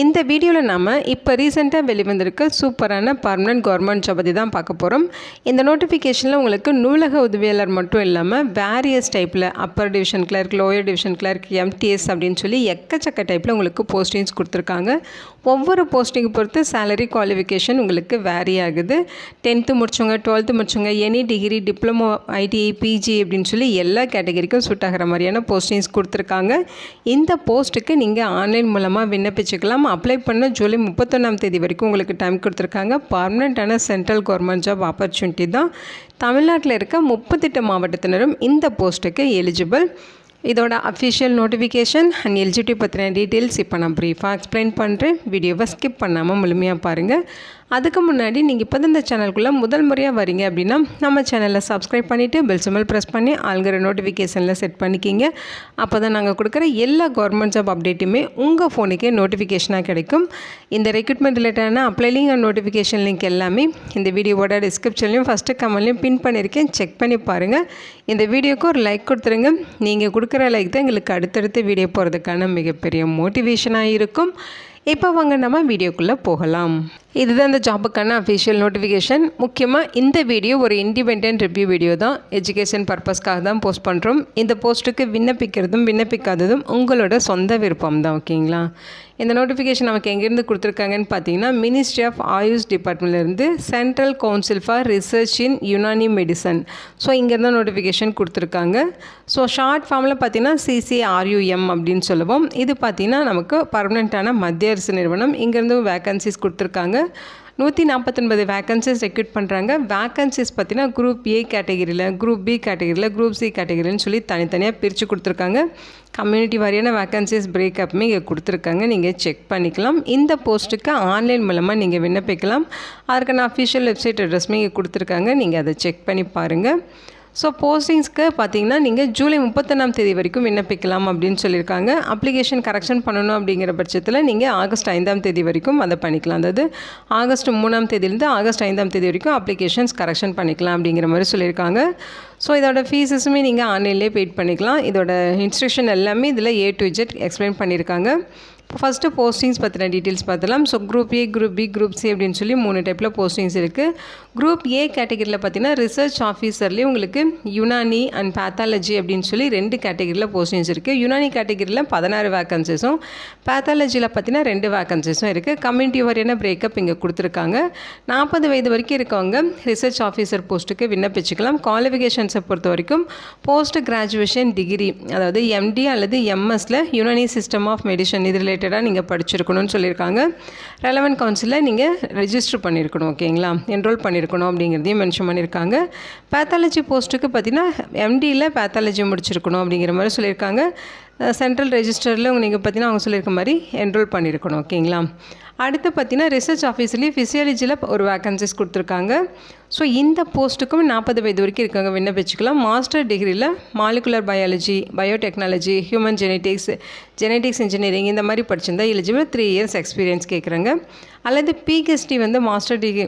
இந்த வீடியோவில் நாம் இப்போ ரீசெண்டாக வெளிவந்திருக்க சூப்பரான பர்மனெண்ட் கவர்மெண்ட் ஜாப் பற்றி தான் பார்க்க போகிறோம். இந்த நோட்டிஃபிகேஷனில் உங்களுக்கு நூலக உதவியாளர் மட்டும் இல்லாமல் வேரியஸ் டைப்பில் upper division clerk, lower division clerk, MTS அப்படின்னு சொல்லி எக்கச்சக்க டைப்பில் உங்களுக்கு போஸ்டிங்ஸ் கொடுத்துருக்காங்க. ஒவ்வொரு போஸ்டிங் பொறுத்து சேலரி குவாலிஃபிகேஷன் உங்களுக்கு வேரி ஆகுது. 10th முடிச்சவங்க, 12th முடிச்சவங்க, any degree, diploma, ITI, PG அப்படின்னு சொல்லி எல்லா கேட்டகரிக்கும் சூட் ஆகிற மாதிரியான போஸ்டிங்ஸ் கொடுத்துருக்காங்க. இந்த போஸ்ட்டுக்கு நீங்கள் ஆன்லைன் மூலமாக விண்ணப்பிச்சுக்கலாம். அப்ளை பண்ண ஜூலை 31ஆம் தேதி வரைக்கும் உங்களுக்கு டைம் கொடுத்துருக்காங்க. பர்மனெண்ட்டான சென்ட்ரல் கவர்மெண்ட் ஜாப் ஆப்பர்ச்சுனிட்டி தான். தமிழ்நாட்டில் இருக்க 38 மாவட்டத்தினரும் இந்த போஸ்ட்டுக்கு எலிஜிபிள். இதோட அஃபிஷியல் நோட்டிஃபிகேஷன் அண்ட் எலிஜிபிலிட்டி பற்றின டீட்டெயில்ஸ் இப்போ நான் ப்ரீஃபாக எக்ஸ்பிளைன் பண்ணுறேன். வீடியோவை ஸ்கிப் பண்ணாமல் முழுமையாக பாருங்கள். அதுக்கு முன்னாடி நீங்கள் இப்போ இந்த சேனலுக்குள்ளே முதல் முறையாக வரீங்க அப்படின்னா நம்ம சேனலில் சப்ஸ்கிரைப் பண்ணிவிட்டு பெல் சிம்பல் ப்ரெஸ் பண்ணி ஆல்கிற நோட்டிஃபிகேஷனில் செட் பண்ணிக்கிங்க. அப்போ தான் நாங்கள் கொடுக்குற எல்லா கவர்மெண்ட் ஜாப் அப்டேட்டுமே உங்கள் ஃபோனுக்கே நோட்டிஃபிகேஷனாக கிடைக்கும். இந்த ரெக்ரூட்மெண்ட் ரிலேட்டடான apply link and notification link எல்லாமே இந்த வீடியோவோட டிஸ்கிரிப்ஷன்லையும் ஃபஸ்ட்டு கமெண்ட்லையும் பின் பண்ணியிருக்கேன். செக் பண்ணி பாருங்கள். இந்த வீடியோக்கு ஒரு லைக் கொடுத்துருங்க. நீங்கள் கொடுக்குற லைக் தான் எங்களுக்கு அடுத்தடுத்து வீடியோ போகிறதுக்கான மிகப்பெரிய மோட்டிவேஷனாக இருக்கும். இப்போ வாங்க நம்ம வீடியோக்குள்ளே போகலாம். இதுதான் இந்த ஜாபுக்கான அஃபிஷியல் நோட்டிஃபிகேஷன். முக்கியமாக இந்த வீடியோ ஒரு இண்டிபெண்டன்ட் ரிவ்யூ வீடியோ தான். எஜுகேஷன் பர்பஸ்க்காக தான் போஸ்ட் பண்ணுறோம். இந்த போஸ்ட்டுக்கு விண்ணப்பிக்கிறதும் விண்ணப்பிக்காததும் உங்களோட சொந்த விருப்பம் தான். ஓகேங்களா? இந்த நோட்டிஃபிகேஷன் நமக்கு எங்கேருந்து கொடுத்துருக்காங்கன்னு பார்த்தீங்கன்னா மினிஸ்ட்ரி ஆஃப் ஆயுஷ் டிபார்ட்மெண்ட்லேருந்து central council for research in Unani medicine. So இங்கேருந்து நோட்டிஃபிகேஷன் கொடுத்துருக்காங்க. ஸோ ஷார்ட் ஃபார்மில் பார்த்தீங்கன்னா CCRUM அப்படின்னு சொல்லுவோம். இது பார்த்தீங்கன்னா நமக்கு பர்மனெண்ட்டான மத்திய அரசு நிறுவனம். இங்கேருந்து வேக்கன்சிஸ் கொடுத்துருக்காங்க. 149 வேக்கன்சிஸ் ரெக்ரூட் பண்ணுறாங்க. வேக்கன்சிஸ் பார்த்தீங்கன்னா குரூப் A கேட்டகிரியில், குரூப் B கேட்டகிரியில், குரூப் C கேட்டகிரின்னு சொல்லி தனித்தனியாக பிரித்து கொடுத்துருக்காங்க. கம்யூனிட்டி வாரியான வேக்கன்சிஸ் பிரேக்கப்புமே இங்கே கொடுத்துருக்காங்க. நீங்கள் செக் பண்ணிக்கலாம். இந்த போஸ்ட்டுக்கு ஆன்லைன் மூலமாக நீங்கள் விண்ணப்பிக்கலாம். அதற்கான அஃபிஷியல் வெப்சைட் அட்ரஸ்மே இங்கே கொடுத்துருக்காங்க. நீங்கள் அதை செக் பண்ணி பாருங்கள். ஸோ போஸ்டிங்ஸ்க்கு பார்த்தீங்கன்னா நீங்கள் ஜூலை 31ஆம் தேதி வரைக்கும் விண்ணப்பிக்கலாம் அப்படின்னு சொல்லியிருக்காங்க. அப்ளிகேஷன் கரெக்ஷன் பண்ணணும் அப்படிங்கிற பட்சத்தில் நீங்கள் ஆகஸ்ட் 5ஆம் தேதி வரைக்கும் அதை பண்ணிக்கலாம். அதாவது ஆகஸ்ட் 3ஆம் தேதியிலேருந்து ஆகஸ்ட் 5ஆம் தேதி வரைக்கும் அப்ளிகேஷன்ஸ் கரெக்ஷன் பண்ணிக்கலாம் அப்படிங்கிற மாதிரி சொல்லியிருக்காங்க. ஸோ இதோட ஃபீஸஸுமே நீங்கள் ஆன்லைன்லேயே பெய்ட் பண்ணிக்கலாம். இதோட இன்ஸ்ட்ரக்ஷன் எல்லாமே இதில் A to Z எக்ஸ்பிளைன் பண்ணியிருக்காங்க. இப்போ ஃபஸ்ட்டு போஸ்டிங்ஸ் பற்றின டீட்டெயில்ஸ் பார்த்துலாம். So group A, group B, group C அப்படின்னு சொல்லி 3 டைப்பில் போஸ்டிங்ஸ் இருக்குது. குரூப் A கேட்டகரியில் பார்த்தீங்கன்னா ரிசர்ச் ஆஃபீஸர்லேயே உங்களுக்கு யுனானி அண்ட் பேத்தாலஜி அப்படின்னு சொல்லி 2 கேட்டகரியில் போஸ்டிங்ஸ் இருக்குது. யுனானி கேட்டகரியில் 16 வேக்கன்சிஸும், பேத்தாலஜியில் பார்த்தீங்கன்னா 2 வேக்கன்சிஸும் இருக்குது. கம்யூனிட்டி வாரியான பிரேக்கப் இங்கே கொடுத்துருக்காங்க. 40 வயது வரைக்கும் இருக்கவங்க ரிசர்ச் ஆஃபீஸர் போஸ்ட்டுக்கு விண்ணப்பிச்சுக்கலாம். குவாலிஃபிகேஷன்ஸை பொறுத்த வரைக்கும் போஸ்ட் கிராஜுவேஷன் டிகிரி, அதாவது MD அல்லது MSல யுனானி சிஸ்டம் ஆஃப் மெடிசன் இது ரிலேட்டடாக நீங்கள் படிச்சிருக்கணும்னு சொல்லியிருக்காங்க. ரெலவெண்ட் கவுன்சிலில் நீங்கள் ரெஜிஸ்டர் பண்ணியிருக்கணும். ஓகேங்களா? என்ரோல் பண்ணியிருக்கணும் அப்படிங்கிறதையும் மென்ஷன் பண்ணியிருக்காங்க. பேத்தாலஜி போஸ்ட்டுக்கு பார்த்தீங்கன்னா MDயில் பேத்தாலஜி முடிச்சிருக்கணும் அப்படிங்கிற மாதிரி சொல்லியிருக்காங்க. சென்ட்ரல் ரெஜிஸ்டரில் நீங்கள் பார்த்தீங்கன்னா அவங்க சொல்லியிருக்க மாதிரி என்ரோல் பண்ணியிருக்கணும். ஓகேங்களா? அடுத்து பார்த்தீங்கன்னா ரிசர்ச் ஆஃபீஸ்லேயே ஃபிசியாலஜியில் ஒரு வேக்கன்சிஸ் கொடுத்துருக்காங்க. ஸோ இந்த போஸ்ட்டுக்கும் 40 வயது வரைக்கும் இருக்காங்க விண்ணப்பிச்சுக்கலாம். மாஸ்டர் டிகிரியில் molecular biology, biotechnology, human genetics engineering இந்த மாதிரி படிச்சிருந்தா எலிஜிபிள். 3 years எக்ஸ்பீரியன்ஸ் கேட்குறாங்க. அல்லது PhD வந்து மாஸ்டர் டிகிரி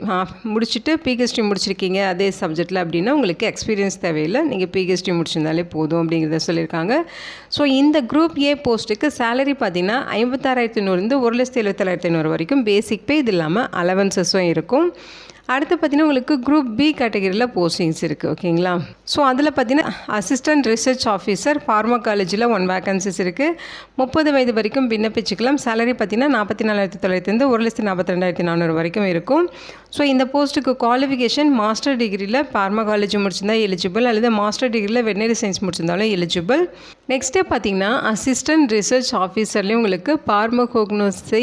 முடிச்சுட்டு PhD முடிச்சிருக்கீங்க அதே சப்ஜெக்டில் அப்படின்னா உங்களுக்கு எக்ஸ்பீரியன்ஸ் தேவையில்லை. நீங்கள் PhD முடிச்சிருந்தாலே போதும் அப்படிங்கிறத சொல்லியிருக்காங்க. ஸோ இந்த குரூப் A போஸ்ட்டுக்கு சேலரி பார்த்தீங்கன்னா 56,100 1,77,500 வரைக்கும் பேசிக் பே. இது இல்லாமல் அலவன்சஸும் இருக்கும். அடுத்து பார்த்தீங்கன்னா உங்களுக்கு குரூப் B கேட்டகரியில் போஸ்டிங்ஸ் இருக்குது. ஓகேங்களா? ஸோ அதில் பார்த்தீங்கன்னா அசிஸ்டன்ட் ரிசர்ச் ஆஃபீஸர் ஃபார்மகாலஜியில் 1 வேக்கன்சிஸ் இருக்குது. 30 வயது வரைக்கும் விண்ணப்பிச்சுக்கலாம். சேலரி பார்த்தீங்கன்னா 44,900 1,42,400 வரைக்கும் இருக்கும். ஸோ இந்த போஸ்ட்டுக்கு குவாலிஃபிகேஷன் மாஸ்டர் டிகிரியில் ஃபார்மகாலஜி முடிச்சிருந்தா எலிஜிபிள், அல்லது மாஸ்டர் டிகிரியில் வெட்னரி சயின்ஸ் முடிச்சிருந்தாலும் எலிஜிபிள். நெக்ஸ்ட்டே பார்த்தீங்கன்னா அசிஸ்டன்ட் ரிசர்ச் ஆஃபீஸர்லேயும் உங்களுக்கு பார்மகோக்னோசி,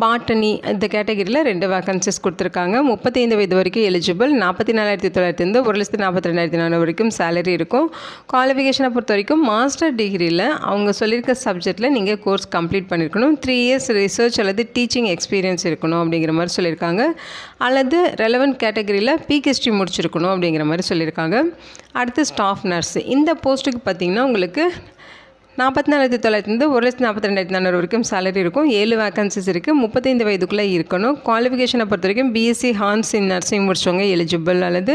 பாட்டனி இந்த கேட்டகரியில் 2 வேக்கன்சிஸ் கொடுத்துருக்காங்க. 35 வயது வரைக்கும் எலிஜிபிள். 44,900 1,42,400 வரைக்கும் சேலரி இருக்கும். குவாலிஃபிகேஷனை பொறுத்த வரைக்கும் மாஸ்டர் டிகிரியில் அவங்க சொல்லியிருக்க சப்ஜெக்டில் நீங்கள் கோர்ஸ் கம்ப்ளீட் பண்ணியிருக்கணும். 3 years ரிசர்ச் அல்லது டீச்சிங் எக்ஸ்பீரியன்ஸ் இருக்கணும் அப்படிங்கிற மாதிரி சொல்லியிருக்காங்க. அல்லது ரெலவெண்ட் கேட்டகரியில் PhD முடிச்சிருக்கணும் அப்படிங்கிற மாதிரி சொல்லியிருக்காங்க. அடுத்து ஸ்டாஃப் நர்ஸ். இந்த போஸ்ட்டுக்கு பார்த்திங்கன்னா உங்களுக்கு 44,900 1,42,400 வரைக்கும் சேலரி இருக்கும். 7 வேகன்சிஸ் இருக்குது. 35 வயதுக்குள்ளே இருக்கணும். குவாலிஃபிகேஷனை பொறுத்த வரைக்கும் பிஎஸ்சி ஹார்ன்ஸ் இன் நர்சிங் முடிச்சவங்க எலிஜிபிள், அல்லது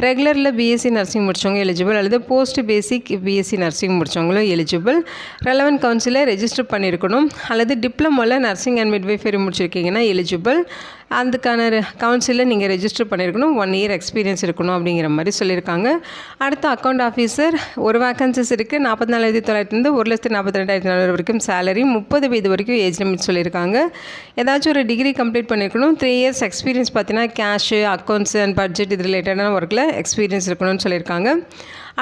ரெகுலரில் பிஎஸ்சி நர்சிங் முடிச்சவங்க எலிஜிபிள், அல்லது போஸ்ட் பேசிக் பிஎஸ்சி நர்சிங் முடிச்சவங்களும் எலிஜிபிள். ரெலவென்ட் கவுன்சிலை ரெஜிஸ்டர் பண்ணியிருக்கணும், அல்லது டிப்ளமோவில் நர்சிங் அண்ட் மிட்வைஃபரி முடிச்சிருக்கீங்கன்னா எலிஜிபிள். அதுக்கான கவுன்சிலில் நீங்கள் ரெஜிஸ்டர் பண்ணியிருக்கணும். 1 இயர் எக்ஸ்பீரியன்ஸ் இருக்கணும் அப்படிங்கிற மாதிரி சொல்லியிருக்காங்க. அடுத்து அக்கௌண்ட் ஆஃபீஸர் ஒரு வேகன்சிஸ் இருக்குது. 44,900 1,42,400 வரைக்கும் சேலரி. 30 வயது வரைக்கும் ஏஜ் லிமிட் சொல்லியிருக்காங்க. ஏதாச்சும் ஒரு டிகிரி கம்ப்ளீட் பண்ணியிருக்கணும். 3 இயர்ஸ் எக்ஸ்பீரியன்ஸ் பார்த்தீங்கன்னா கேஷு, அக்கௌண்ட்ஸ் அண்ட் பட்ஜெட் இது ரிலேட்டடான ஒர்க்கில் எக்ஸ்பீரியன்ஸ் இருக்கணும்னு சொல்லியிருக்காங்க.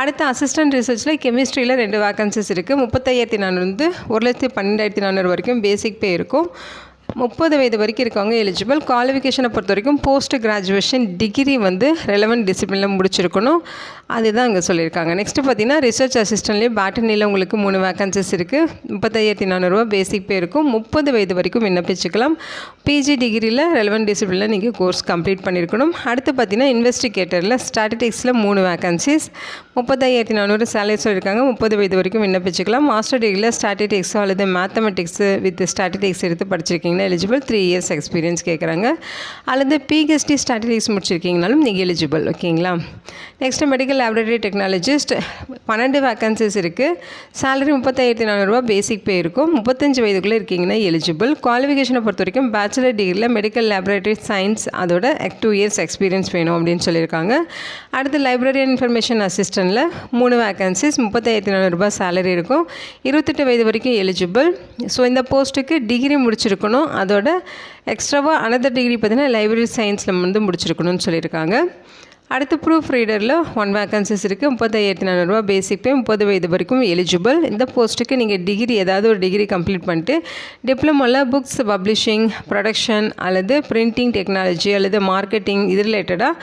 அடுத்து அசிஸ்டன்ட் ரிசர்ச்சில் கெமிஸ்ட்ரியில் 2 வேகன்சிஸ் இருக்குது. 35,400 1,12,400 வரைக்கும் பேசிக் பே இருக்கும். 30 வயது வரைக்கும் இருக்கவங்க எலிஜிபிள். குவாலிஃபிகேஷனை பொறுத்த வரைக்கும் போஸ்ட் கிராஜுவேஷன் டிகிரி ரெலவென்ட் டிசிப்ளினில் முடிச்சிருக்கணும். அதுதான் இங்கே சொல்லியிருக்காங்க. நெக்ஸ்ட்டு பார்த்தீங்கன்னா ரிசர்ச் அசிஸ்டன்ட்லேயே பேட்டனியில் உங்களுக்கு 3 வேகன்சிஸ் இருக்குது. 35,400 பேசிக் பே இருக்கும். 30 வயது வரைக்கும் விண்ணப்பிச்சுக்கலாம். பிஜி டிகிரியில் ரெலவென்ட் டிசிப்ளினில் நீங்கள் கோர்ஸ் கம்ப்ளீட் பண்ணியிருக்கணும். அடுத்து பார்த்தீங்கன்னா இன்வெஸ்டிகேட்டரில் ஸ்டாட்டிஸ்டிக்ஸில் 3 வேகன்சிஸ். 35,400 சேலரி சொல்லியிருக்காங்க. 30 வயது வரைக்கும் விண்ணப்பிச்சுக்கலாம். மாஸ்டர் டிகிரியில் ஸ்டாட்டிஸ்டிக்ஸோ அல்லது மேத்தமெட்டிக்ஸு வித் ஸ்டாட்டிஸ்டிக்ஸ் எடுத்து படிச்சிருக்கீங்கன்னா எலிஜிபிள். 3 இயர்ஸ் எக்ஸ்பீரியன்ஸ் கேட்குறாங்க. அல்லது பிஹெச்டி ஸ்டாட்டிஸ்டிக்ஸ் முடிச்சிருக்கீங்கனாலும் நீங்கள் எலிஜிபிள். ஓகேங்களா. Next medical laboratory technologist 12 vacancies இருக்குது. சேலரி 35,400 பேசிக் பே இருக்கும். 35 வயதுக்குள்ளே இருக்கீங்கன்னா எலிஜிபிள். குவாலிஃபிகேஷனை பொறுத்த வரைக்கும் பேச்சுலர் டிகிரியில் மெடிக்கல் லேபரேட்டரி சயின்ஸ் அதோட 2 இயர்ஸ் எக்ஸ்பீரியன்ஸ் வேணும் அப்படின்னு சொல்லியிருக்காங்க. அடுத்து லைப்ரரி அண்ட் இன்ஃபர்மேஷன் அசிஸ்டன்ட்டில் 3 வேகன்சிஸ். 35,400 சேலரி இருக்கும். 28 வயது வரைக்கும் எலிஜிபிள். ஸோ இந்த போஸ்ட்டுக்கு டிகிரி முடிச்சிருக்கணும். அதோட எக்ஸ்ட்ராவாக அனதர் டிகிரி பார்த்தீங்கன்னா லைப்ரரி சயின்ஸில் முடிச்சிருக்கணும்னு சொல்லியிருக்காங்க. அடுத்து ப்ரூஃப் ரீடரில் 1 வேகன்சிஸ் இருக்குது. 35,400 பேசிக் பே. 30 வயது வரைக்கும் எலிஜிபிள். இந்த போஸ்ட்டுக்கு நீங்கள் டிகிரி ஏதாவது ஒரு டிகிரி கம்ப்ளீட் பண்ணிட்டு டிப்ளமோவில் புக்ஸ் பப்ளிஷிங், ப்ரொடக்ஷன் அல்லது பிரிண்டிங் டெக்னாலஜி அல்லது மார்க்கெட்டிங் இது ரிலேட்டடாக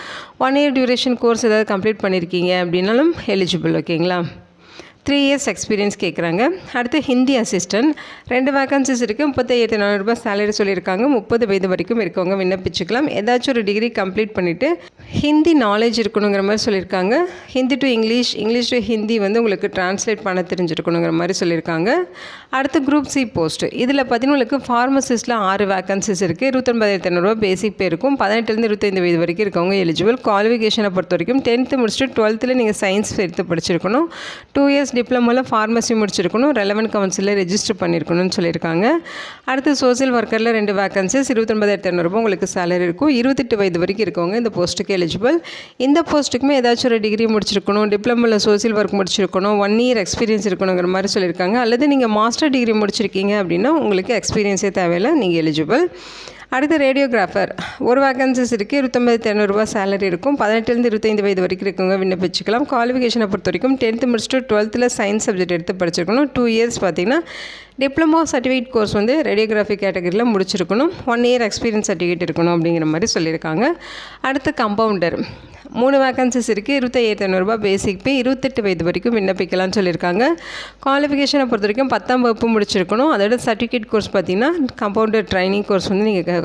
1 இயர் டியூரேஷன் கோர்ஸ் ஏதாவது கம்ப்ளீட் பண்ணியிருக்கீங்க அப்படின்னாலும் எலிஜிபிள். ஓகேங்களா. 3 இயர்ஸ் எக்ஸ்பீரியன்ஸ் கேட்குறாங்க. அடுத்து ஹிந்தி அசிஸ்டன்ட் 2 வேகன்சிஸ் இருக்குது. 35,400 சேலரி சொல்லியிருக்காங்க. 30 வயது வரைக்கும் இருக்கவங்க விண்ணப்பிச்சுக்கலாம். ஏதாச்சும் ஒரு டிகிரி கம்ப்ளீட் பண்ணிவிட்டு ஹிந்தி நாலேஜ் இருக்கணுங்கிற மாதிரி சொல்லியிருக்காங்க. Hindi to English, English to Hindi உங்களுக்கு ட்ரான்ஸ்லேட் பண்ண தெரிஞ்சிருக்கணுங்கிற மாதிரி சொல்லியிருக்காங்க. அடுத்து குரூப் சி போஸ்ட் இதில் பார்த்தீங்கன்னா உங்களுக்கு ஃபார்மசிஸ்ட்டில் 6 வேகன்சிஸ் இருக்குது. 29,500 பேசிக் பே இருக்கும். 18 25 வயது வரைக்கும் இருக்கவங்க எலிஜிபிள். குவாலிஃபிகேஷனை பொறுத்த வரைக்கும் 10th முடிச்சுட்டு 12th நீங்கள் சயின்ஸ் எடுத்து படிச்சிருக்கணும். 2 இயர்ஸ் டிப்ளமோவில் ஃபார்மசி முடிச்சிருக்கணும். ரெலவென்ட் கவுன்சிலில் ரெஜிஸ்டர் பண்ணியிருக்கணும்னு சொல்லியிருக்காங்க. அடுத்து சோசியல் ஒர்க்கரில் 2 வேகன்சிஸ். 29,500 உங்களுக்கு சேலரி இருக்கும். 28 வயது வரைக்கும் இருக்கவங்க இந்த போஸ்ட்டுக்கு எலிஜிபிள். இந்த போஸ்ட்டுக்குமே ஏதாச்சும் ஒரு டிகிரி முடிச்சிருக்கணும். டிப்ளமோவில் சோசியல் ஒர்க் முடிச்சிருக்கணும். 1 இயர் எக்ஸ்பீரியன்ஸ் இருக்கணுங்கிற மாதிரி சொல்லியிருக்காங்க. அல்லது நீங்கள் மாஸ்டர் டிகிரி முடிச்சிருக்கீங்க அப்படின்னா உங்களுக்கு எக்ஸ்பீரியன்ஸே தேவையில்லை, நீங்கள் எலிஜிபிள். அடுத்து ரேடியோகிராஃபர் 1 வேகன்சிஸ் இருக்குது. 29,500 சேலரி இருக்கும். 18 25 வயது வரைக்கும் இருக்கவங்க விண்ணப்பிச்சுக்கலாம். குவாலிஃபிகேஷனை பொறுத்த வரைக்கும் 10th முடிச்சுட்டு 12th சயின்ஸ் சப்ஜெக்ட் எடுத்து படிச்சிருக்கணும். 2 இயர்ஸ் பார்த்தீங்கன்னா டிப்ளமோ சர்டிஃபிகேட் கோர்ஸ் ரேடியோகிராஃபி கேட்டகரியில் முடிச்சிருக்கணும். 1 இயர் எக்ஸ்பீரியன்ஸ் சர்டிஃபிகேட் இருக்கணும் அப்படிங்கிற மாதிரி சொல்லியிருக்காங்க. அடுத்து கம்பவுண்டர் 3 வேகன்சிஸ் இருக்குது. 25,500 பேசிக் பே. 28 வயது வரைக்கும் விண்ணப்பிக்கலாம்னு சொல்லியிருக்காங்க. குவாலிஃபிகேஷனை பொறுத்த வரைக்கும் 10ஆம் வகுப்பு முடிச்சிருக்கணும். அதோட சர்டிஃபிகேட் கோர்ஸ் பார்த்தீங்கன்னா கம்பவுண்டர் ட்ரைனிங் கோர்ஸ் நீங்கள்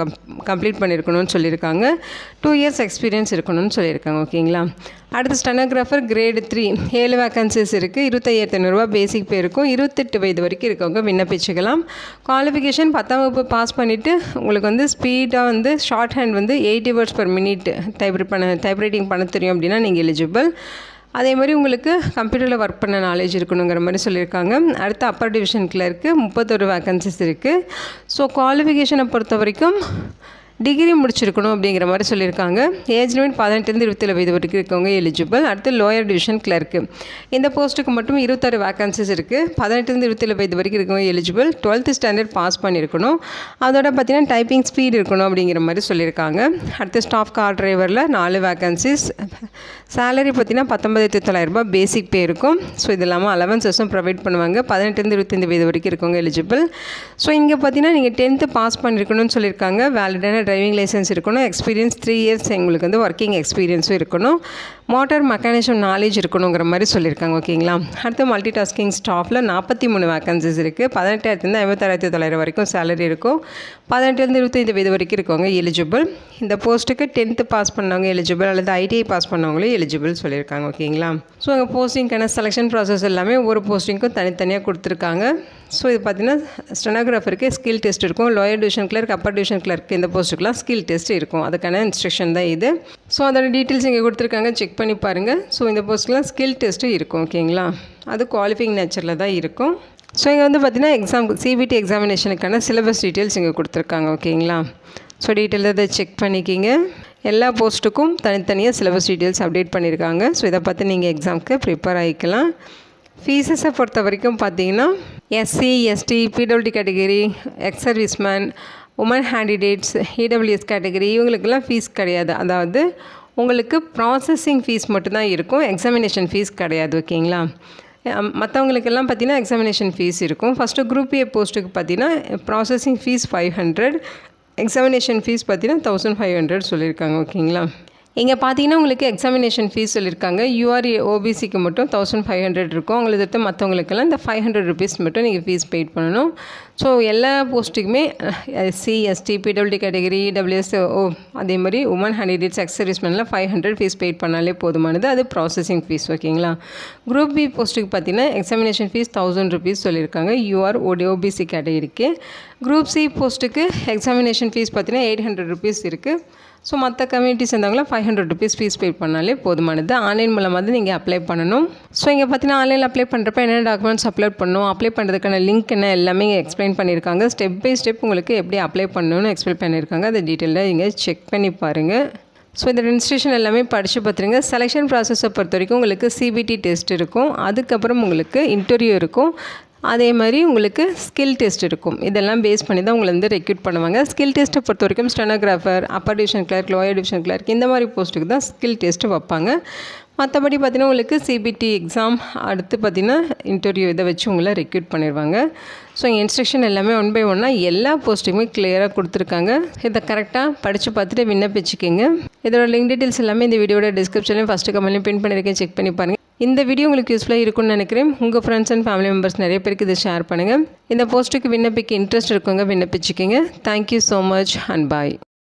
கம்ப்ளீட் பண்ணியிருக்கணும்னு சொல்லியிருக்காங்க. 2 இயர்ஸ் எக்ஸ்பீரியன்ஸ் இருக்கணும்னு சொல்லியிருக்காங்க. ஓகேங்களா. அடுத்து ஸ்டெனோகிராஃபர் கிரேடு 3 7 வேகன்சிஸ் இருக்குது. 25,500 பேசிக் பே இருக்கும். 28 வயது வரைக்கும் இருக்கவங்க விண்ணப்பிச்சுக்கலாம். குவாலிஃபிகேஷன் 10ஆம் வகுப்பு பாஸ் பண்ணிவிட்டு உங்களுக்கு ஸ்பீடாக short hand 80 words per minute typewriting பண்ண தெரியும் அப்படின்னா நீங்கள் எலிஜிபிள். அதே மாதிரி உங்களுக்கு கம்ப்யூட்டரில் ஒர்க் பண்ண நாலேஜ் இருக்கணுங்கிற மாதிரி சொல்லியிருக்காங்க. அடுத்து அப்பர் டிவிஷன் கிளர்க்கு 31 வேகன்சிஸ் இருக்குது. ஸோ குவாலிஃபிகேஷனை பொறுத்த வரைக்கும் டிகிரி முடிச்சிருக்கணும் அப்படிங்கிற மாதிரி சொல்லியிருக்காங்க. ஏஜ் லிமிட் 18 27 வயது வரைக்கும் இருக்கவங்க எலிஜிபிள். அடுத்து லோயர் டிவிஷன் கிளர்க்கு இந்த போஸ்ட்டுக்கு மட்டும் 26 வேகன்சிஸ் இருக்குது. 18 27 வயது வரைக்கும் இருக்கவங்க எலிஜிபிள். 12th ஸ்டாண்டர்ட் பாஸ் பண்ணியிருக்கணும். அதோட பார்த்தீங்கன்னா டைப்பிங் ஸ்பீட் இருக்கணும் அப்படிங்கிற மாதிரி சொல்லியிருக்காங்க. அடுத்து ஸ்டாஃப் கார் டிரைவரில் 4 வேகன்சிஸ். சேலரி பார்த்தீங்கன்னா 19,900 பேசிக் பே இருக்கும். ஸோ இது இல்லாமல் அலவன்சஸும் ப்ரொவைட் பண்ணுவாங்க. 18 25 வயது வரைக்கும் இருக்கவங்க எலிஜிபிள். ஸோ இங்கே பார்த்தீங்கன்னா நீங்கள் 10th பாஸ் பண்ணியிருக்கணும்னு சொல்லியிருக்காங்க. வேலிடான டிரைவிங் லைசன்ஸ் இருக்கணும். எக்ஸ்பீரியன்ஸ் 3 இயர்ஸ் உங்களுக்கு வந்து ஒர்க்கிங் எக்ஸ்பீரியன்ஸும் இருக்கணும். மோட்டார் மெக்கானிசம் நாலேஜ் இருக்கணுங்கிற மாதிரி சொல்லியிருக்காங்க. ஓகேங்களா. அடுத்து மல்டி டாஸ்கிங் ஸ்டாஃபில் 43 வேக்கன்சிஸ் இருக்குது. 18,000 56,900 வரைக்கும் சேலரி இருக்கும். 18 25 வயது வரைக்கும் இருக்கவங்க எலிஜிபிள். இந்த போஸ்ட்டுக்கு 10th பாஸ் பண்ணவங்க எலிஜிபிள் அல்லது ஐடிஐ பாஸ் பண்ணவங்களும் எலிஜிபிள் சொல்லியிருக்காங்க. ஓகேங்களா. ஸோ அங்கே போஸ்டிங்கான செலெக்ஷன் ப்ராசஸ் எல்லாமே ஒவ்வொரு போஸ்டிங்க்கும் தனித்தனியாக கொடுத்துருக்காங்க. ஸோ இது பார்த்திங்கன்னா ஸ்டெனோகிராஃபருக்கு ஸ்கில் டெஸ்ட் இருக்கும். Lower division clerk, upper division clerk இந்த போஸ்ட்டுக்கெலாம் ஸ்கில் டெஸ்ட் இருக்கும். அதுக்கான இன்ஸ்ட்ரக்ஷன் தான் இது. ஸோ அதோட டீட்டெயில்ஸ் இங்கே கொடுத்துருக்காங்க, செக் பண்ணி பாருங்கள். ஸோ இந்த போஸ்ட்டுக்கெலாம் ஸ்கில் டெஸ்ட்டும் இருக்கும். ஓகேங்களா. அது குவாலிஃபைங் நேச்சரில் தான் இருக்கும். ஸோ இங்கே வந்து பார்த்திங்கன்னா சிபிடி எக்ஸாமினேஷனுக்கான சிலபஸ் டீட்டெயில்ஸ் இங்கே கொடுத்துருக்காங்க. ஓகேங்களா. ஸோ டீட்டெயிலாக இதை செக் பண்ணிக்கிங்க. எல்லா போஸ்ட்டுக்கும் தனித்தனியாக சிலபஸ் டீட்டெயில்ஸ் அப்டேட் பண்ணியிருக்காங்க. ஸோ இதை பார்த்து நீங்கள் எக்ஸாமுக்கு ப்ரிப்பேர் ஆகிக்கலாம். ஃபீஸஸை பொறுத்த வரைக்கும் பார்த்தீங்கன்னா SC ST PWD category, ex serviceman, woman candidates, EWS category இவங்களுக்கெல்லாம் ஃபீஸ் கிடையாது. அதாவது உங்களுக்கு ப்ராசஸிங் ஃபீஸ் மட்டும்தான் இருக்கும், எக்ஸாமினேஷன் ஃபீஸ் கிடையாது. ஓகேங்களா. மற்றவங்களுக்கெல்லாம் பார்த்தீங்கன்னா எக்ஸாமினேஷன் ஃபீஸ் இருக்கும். ஃபஸ்ட்டு குரூப் ஏ போஸ்ட்டுக்கு பார்த்தீங்கன்னா ப்ராசஸிங் ஃபீஸ் 500, எக்ஸாமினேஷன் ஃபீஸ் பார்த்தீங்கன்னா 1500 சொல்லியிருக்காங்க. ஓகேங்களா. இங்கே பார்த்தீங்கன்னா உங்களுக்கு எக்ஸாமினேஷன் ஃபீஸ் சொல்லியிருக்காங்க. யூஆர் ஓபிசிக்கு மட்டும் 1500 இருக்கும். உங்களுக்கு தவிர்த்து மற்றவங்களுக்கெல்லாம் இந்த 500 rupees மட்டும் நீங்கள் ஃபீஸ் பெய்ட் பண்ணணும். ஸோ எல்லா போஸ்ட்டுக்குமே SC ST PWD category WS அதே மாதிரி உமன் கேண்டிடேட்ஸ் எக்ஸ் சர்வீஸ்மேனில் 500 ஃபீஸ் பெய்ட் பண்ணாலே போதுமானது. அது ப்ராசஸிங் ஃபீஸ். ஓகேங்களா. குரூப் பி போஸ்ட்டுக்கு பார்த்தீங்கன்னா எக்ஸாமினேஷன் ஃபீஸ் 1000 rupees சொல்லியிருக்காங்க யூஆர் ஓபிசி கேட்டகரிக்கு. குரூப் சி போஸ்ட்டுக்கு எக்ஸாமினேஷன் ஃபீஸ் பார்த்தீங்கன்னா 800 rupees இருக்குது. ஸோ மற்ற கம்யூனிட்டி சேர்ந்தவங்களாம் 500 rupees ஃபீஸ் பே பண்ணாலே போதுமானது. ஆன்லைன் மூலமாக தான் நீங்கள் அப்ளை பண்ணணும். ஸோ இங்கே பார்த்தீங்கன்னா ஆன்லைனில் அப்ளை பண்ணுறப்ப என்னென்ன டாக்குமெண்ட்ஸ் அப்லோட் பண்ணணும், அப்ளை பண்ணுறதுக்கான லிங்க் என்ன எல்லாமே இங்கே எக்ஸ்பிளைன் பண்ணியிருக்காங்க. ஸ்டெப் பை ஸ்டெப் உங்களுக்கு எப்படி அப்ளை பண்ணணும்னு எக்ஸ்பிளைன் பண்ணியிருக்காங்க. அதை டீட்டெயிலாக நீங்கள் செக் பண்ணி பாருங்கள். ஸோ இந்த ரெஜிஸ்ட்ரேஷன் எல்லாமே படித்து பார்த்துருங்க. செலெக்ஷன் ப்ராசஸை பொறுத்த வரைக்கும் உங்களுக்கு சிபிடி டெஸ்ட் இருக்கும். அதுக்கப்புறம் உங்களுக்கு இன்டர்வியூ இருக்கும். அதே மாதிரி உங்களுக்கு ஸ்கில் டெஸ்ட் இருக்கும். இதெல்லாம் பேஸ் பண்ணி தான் உங்களை வந்து ரெக்ரூட் பண்ணுவாங்க. ஸ்கில் டெஸ்ட்டை பொறுத்த வரைக்கும் stenographer, upper division clerk, lower division clerk இந்த மாதிரி போஸ்ட்டுக்கு தான் ஸ்கில் டெஸ்ட்டு வைப்பாங்க. மற்றபடி பார்த்திங்கன்னா உங்களுக்கு சிபிடி எக்ஸாம் அடுத்து பார்த்திங்கன்னா இன்டர்வியூ இதை வச்சு உங்களை ரெக்ரூட் பண்ணிடுவாங்க. ஸோ இங்கே இன்ஸ்ட்ரக்ஷன் எல்லாமே 1 by 1 எல்லா போஸ்ட்டுக்குமே கிளியராக கொடுத்துருக்காங்க. இதை கரெக்டாக படித்து பார்த்துட்டு விண்ணப்பிச்சுக்கோங்க. இதோட லிங்க் டீட்டெயில்ஸ் எல்லாமே இந்த வீடியோட டிஸ்கிரிப்ஷன்லையும் ஃபஸ்ட்டு கமெண்ட்லையும் பின் பண்ணியிருக்கேன், செக் பண்ணி பாருங்கள். இந்த வீடியோ உங்களுக்கு யூஸ்ஃபுல்லாக இருக்கும்னு நினைக்கிறேன். உங்கள் ஃப்ரெண்ட்ஸ் அண்ட் ஃபேமிலி மெம்பர்ஸ் நிறைய பேருக்கு இதை ஷேர் பண்ணுங்கள். இந்த போஸ்ட்டுக்கு விண்ணப்பிக்க இன்ட்ரெஸ்ட் இருக்கவங்க விண்ணப்பிச்சுக்கோங்க. Thank you so much and bye.